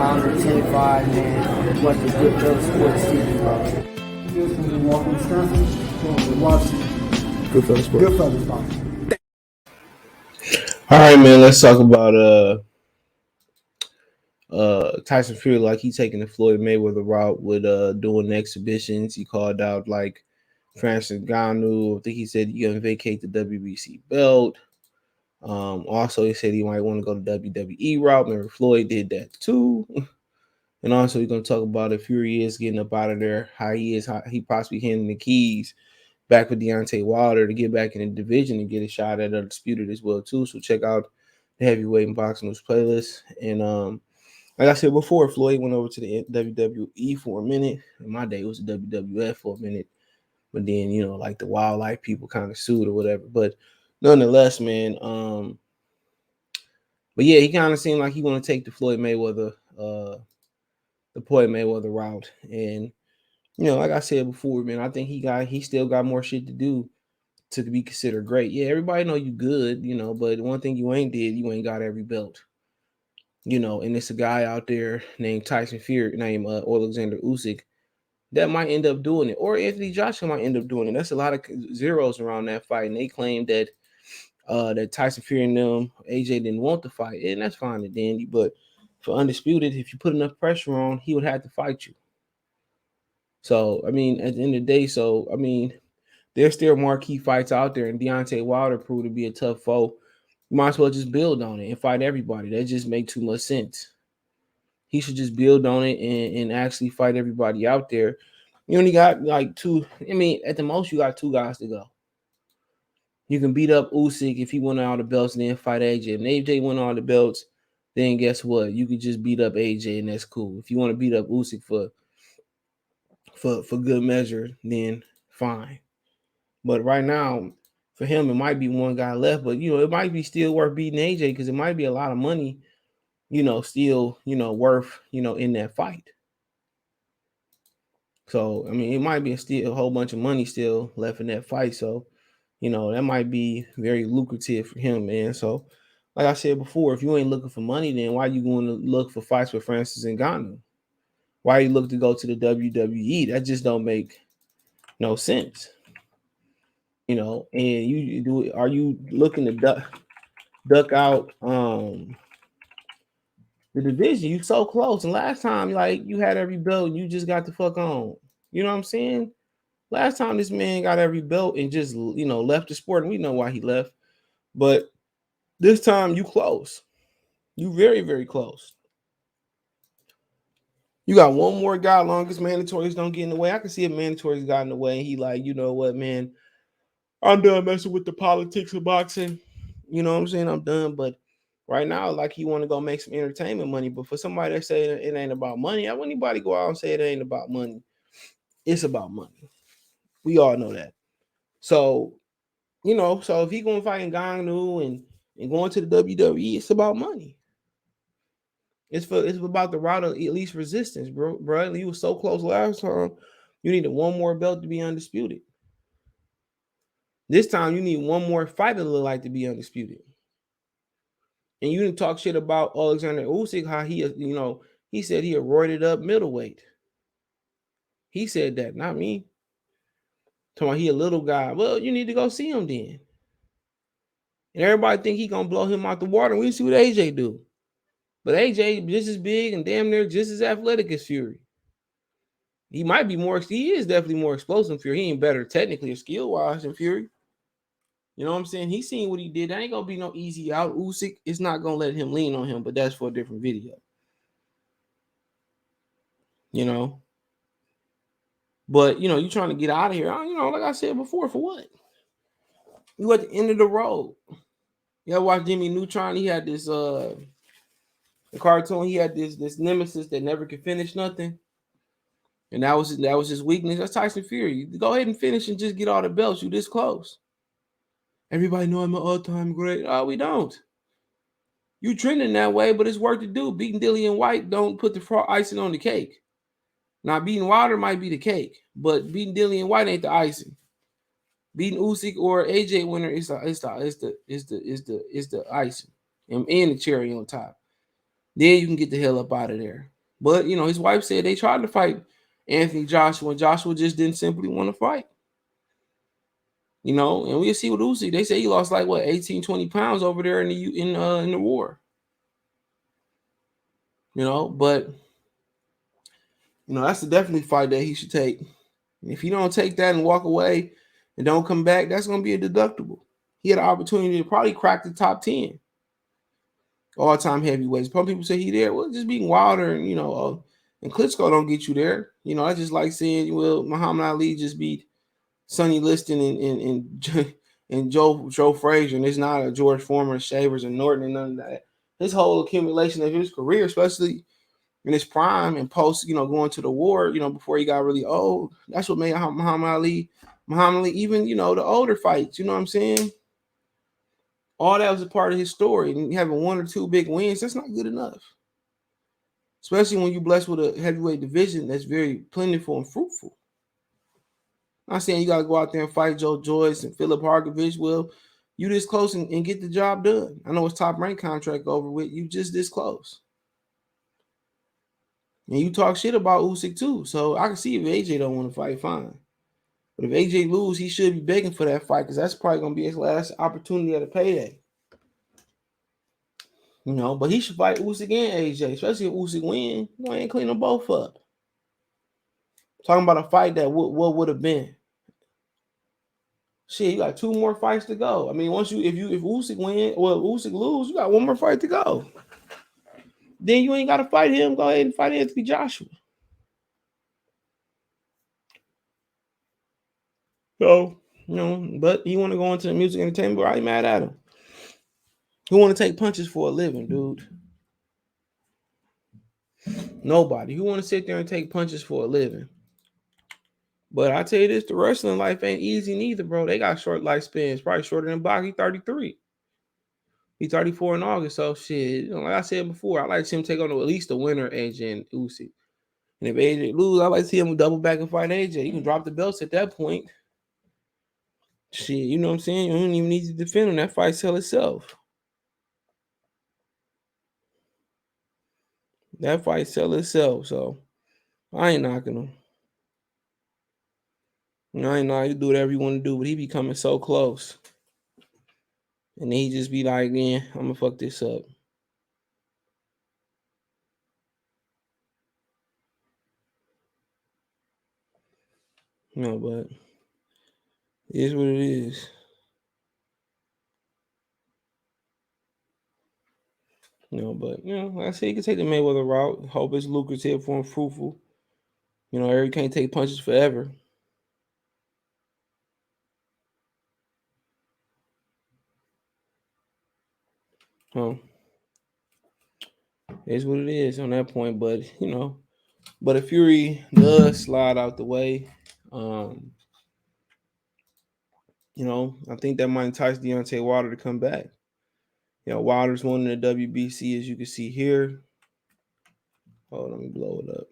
founder of 10-5, man. What the Good Fellas Sports TV, bro. Good from Walker, Wisconsin. Watching. Good Fellas Sports. Good Fellas Sports. All right, man. Let's talk about Tyson Fury. Like, he taking the Floyd Mayweather route with doing exhibitions. He called out like Francis Ngannou. I think he said you're gonna vacate the WBC belt. Also, he said he might want to go to WWE route. Remember, Floyd did that too. And also, he's gonna talk about if Fury is getting up out of there, how he possibly handing the keys back with Deontay Wilder to get back in the division and get a shot at Undisputed as well too. So check out the Heavyweight and Boxing News playlist. And like I said before, Floyd went over to the WWE for a minute. In my day, it was the WWF for a minute. But then, like the wildlife people kind of sued or whatever. But nonetheless, man, but yeah, he kind of seemed like he want to take the Floyd Mayweather route. And like I said before, man, I think he still got more shit to do to be considered great. Yeah, everybody know you good, but one thing you ain't got every belt. And it's a guy out there named Tyson Fury, named Alexander Usyk, that might end up doing it, or Anthony Joshua might end up doing it. That's a lot of zeros around that fight, and they claim that that Tyson Fury and AJ didn't want the fight, and that's fine and dandy. But for Undisputed, if you put enough pressure on, he would have to fight you. So, I mean, at the end of the day, there's still marquee fights out there, and Deontay Wilder proved to be a tough foe. You might as well just build on it and fight everybody. That just makes too much sense. He should just build on it and actually fight everybody out there. You only got like two. At the most, you got two guys to go. You can beat up Usyk if he won all the belts and then fight AJ. And AJ won all the belts, then guess what? You could just beat up AJ and that's cool. If you want to beat up Usyk for good measure, then fine. But right now, for him, it might be one guy left, but it might be still worth beating AJ because it might be a lot of money, still, worth, in that fight. So, it might be still a whole bunch of money still left in that fight. So, that might be very lucrative for him, man. So, like I said before, if you ain't looking for money, then why you going to look for fights with Francis Ngannou? Why you look to go to the WWE? That just don't make no sense. And you do. Are you looking to duck out the division? You so close, and last time, like, you had every belt, and you just got the fuck on. You know what I'm saying? Last time this man got every belt and just left the sport, and we know why he left. But this time you close. You very, very close. You got one more guy. Longest mandatories don't get in the way. I can see if mandatories got in the way, and he like, you know what, man, I'm done messing with the politics of boxing. You know what I'm saying? I'm done. But right now, like, he want to go make some entertainment money. But for somebody that say it ain't about money, I wouldn't anybody go out and say it ain't about money. It's about money. We all know that. So, so if he going to fight Ngannou and going to the WWE, it's about money. It's about the route of at least resistance, bro. You was so close last time. You needed one more belt to be undisputed. This time you need one more fight to look like to be undisputed. And you didn't talk shit about Alexander Usyk, how he said he a roided up middleweight. He said that, not me. Talking about he a little guy. Well, you need to go see him then. And everybody think he gonna blow him out the water. We see what AJ do. But AJ just as big and damn near just as athletic as Fury. He might be more. He is definitely more explosive than Fury. He ain't better technically or skill wise than Fury. You know what I'm saying? He's seen what he did. That ain't gonna be no easy out. Usyk is not gonna let him lean on him, but that's for a different video. But you trying to get out of here. Like I said before, for what? You at the end of the road. You ever watch Jimmy Neutron? He had this the cartoon. He had this nemesis that never could finish nothing. And that was his weakness. That's Tyson Fury. Go ahead and finish and just get all the belts. You this close. Everybody know I'm an all-time great. Oh, we don't. You trending that way, but it's work to do. Beating Dillian Whyte don't put the icing on the cake. Now, beating Wilder might be the cake, but beating Dillian Whyte ain't the icing. Beating Usyk or AJ winner is the icing and the cherry on top. Then you can get the hell up out of there. But his wife said they tried to fight Anthony Joshua, and Joshua just didn't simply want to fight. And we'll see with Usyk. They say he lost like 18, 20 pounds over there in the war. But that's a definitely fight that he should take. And if he don't take that and walk away and don't come back, that's gonna be a deductible. He had an opportunity to probably crack the top 10 all-time heavyweights. Some people say he there. Well, just beating Wilder and Klitschko don't get you there. I just like saying, well, Muhammad Ali just beat Sonny Liston and Joe Frazier, and it's not a George Foreman, Shavers, and Norton, and none of that. His whole accumulation of his career, especially in his prime and post, going to the war, before he got really old, that's what made Muhammad Ali, even, the older fights, you know what I'm saying? All that was a part of his story. And having one or two big wins, that's not good enough. Especially when you're blessed with a heavyweight division that's very plentiful and fruitful. I'm not saying you got to go out there and fight Joe Joyce and Philip Harkovich. Well, you this close and get the job done. I know it's top rank contract over with. You just this close. And you talk shit about Usyk too. So I can see if AJ don't want to fight, fine. But if AJ lose, he should be begging for that fight because that's probably going to be his last opportunity at a payday. But he should fight Usyk and AJ, especially if Usyk win. You ain't clean them both up. Talking about a fight that what would have been. Shit, you got 2 more fights to go. I mean, if Usyk win, well, Usyk lose, you got 1 more fight to go. Then you ain't got to fight him. Go ahead and fight Anthony Joshua. So, but he want to go into the music entertainment, but I ain't mad at him. Who want to take punches for a living, dude? Nobody. Who want to sit there and take punches for a living? But I tell you this, the wrestling life ain't easy neither, bro. They got short lifespans, probably shorter than Bach. He 33. He's 34 in August, so shit. Like I said before, I like to see him take on at least the winner, AJ and Usyk. And if AJ lose, I like to see him double back and fight AJ. You can drop the belts at that point. Shit, you know what I'm saying? You don't even need to defend him. That fight sell itself. That fight sell itself, so I ain't knocking him. I ain't know you do whatever you want to do, but he be coming so close. And then he just be like, yeah, I'm gonna fuck this up. But it is what it is. But like I said, he can take the Mayweather route. Hope it's lucrative for him, fruitful. Eric can't take punches forever. It's what it is on that point. But but if Fury does slide out the way, I think that might entice Deontay Wilder to come back. Wilder's won in the WBC, as you can see here. Oh, let me blow it up.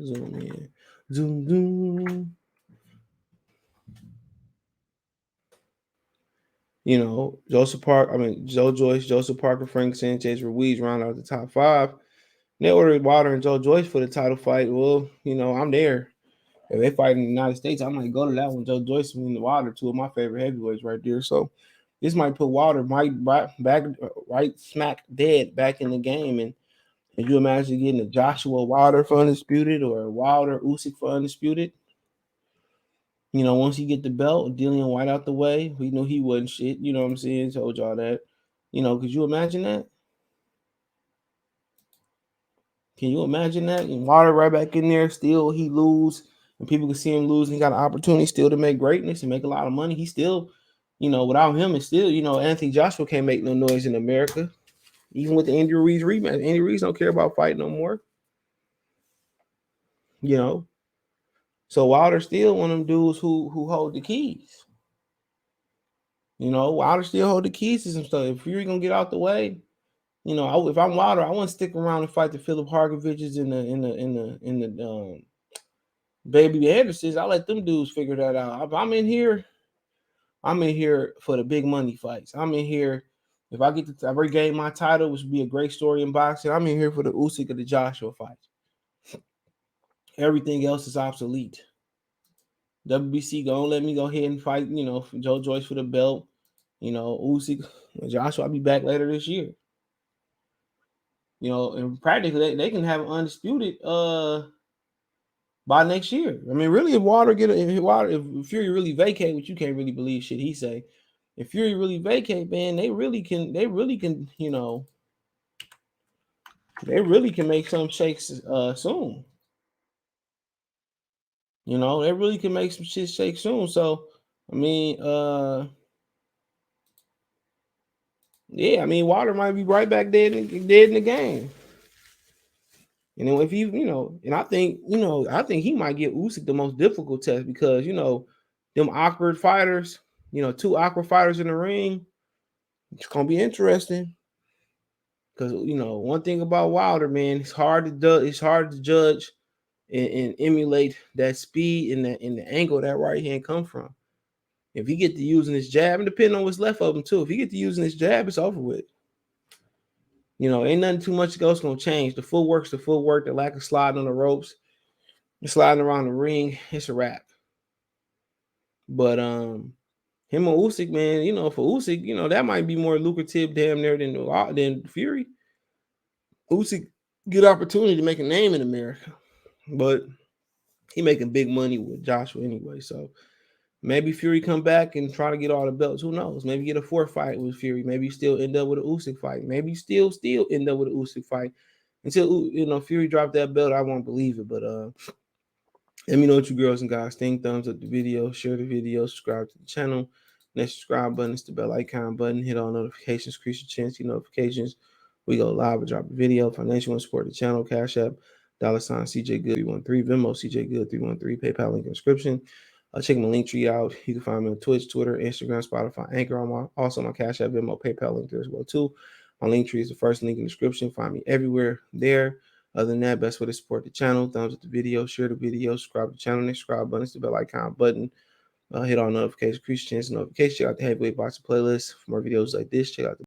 Zoom in. Zoom, zoom. Joe Joyce, Joseph Parker, Frank Sanchez, Ruiz round out the top 5. They ordered Wilder and Joe Joyce for the title fight. Well, I'm there. If they fight in the United States, I might go to that one. Joe Joyce and Wilder, 2 of my favorite heavyweights right there. So this might put Wilder right smack dead back in the game. And if you imagine getting a Joshua Wilder for undisputed or a Wilder Usyk for undisputed, once he get the belt, Dillian Whyte out the way, we know he wasn't shit. You know what I'm saying? Told y'all that. Could you imagine that? Can you imagine that? And Wilder right back in there, still he lose, and people can see him lose. And he got an opportunity still to make greatness and make a lot of money. He still, without him, it's still, Anthony Joshua can't make no noise in America. Even with the Andy Ruiz rematch, Andy Ruiz don't care about fighting no more. So Wilder still one of them dudes who hold the keys. Wilder still hold the keys to some stuff. If Fury gonna get out the way, if I'm Wilder, I want to stick around and fight the Philip Harkoviches in the Baby Andersons. I let them dudes figure that out. I'm in here for the big money fights. I'm in here If I get to regain my title, which would be a great story in boxing, I'm in here for the Usyk or the Joshua fight. Everything else is obsolete. WBC gonna let me go ahead and fight, for Joe Joyce for the belt. Usyk, Joshua, I'll be back later this year. And practically they can have an undisputed by next year. I mean, really, if Fury really vacate, which you can't really believe shit he say. If Fury really vacate, man, they really can, they really can make some shakes soon. They really can make some shit shake soon. So, I mean, yeah, I mean, Wilder might be right back dead in the game. If he, and I think he might give Usyk the most difficult test because them awkward fighters, two awkward fighters in the ring. It's gonna be interesting because one thing about Wilder, man, it's hard to judge and emulate that speed and the angle that right hand come from. If he get to using his jab, and depending on what's left of him too, if he get to using his jab, it's over with. Ain't nothing too much else gonna change. The footwork's the footwork, the lack of sliding on the ropes, sliding around the ring, it's a wrap. But him and Usyk, man, for Usyk, that might be more lucrative damn near than Fury. Usyk good opportunity to make a name in America, but he making big money with Joshua anyway. So maybe Fury come back and try to get all the belts. Who knows? Maybe get a fourth fight with Fury. Maybe still end up with an Usyk fight. Maybe still end up with an Usyk fight until Fury dropped that belt. I won't believe it, but let me know what you girls and guys think. Thumbs up the video, share the video, subscribe to the channel. Next subscribe button is the bell icon button. Hit all notifications, increase your chance to see notifications. We go live or drop a video. Financial and support the channel. Cash App, $ CJ Good 313, Venmo CJ Good 313, PayPal link in the description. Check my link tree out. You can find me on Twitch, Twitter, Instagram, Spotify, Anchor. Also my Cash App, Venmo, PayPal link there as well too. My link tree is the first link in the description. Find me everywhere there. Other than that, best way to support the channel. Thumbs up the video, share the video, subscribe to the channel. Next subscribe button is the bell icon button. Hit all notifications, increase chance notifications. Check out the Heavyweight Boxing playlist for more videos like this. Check out the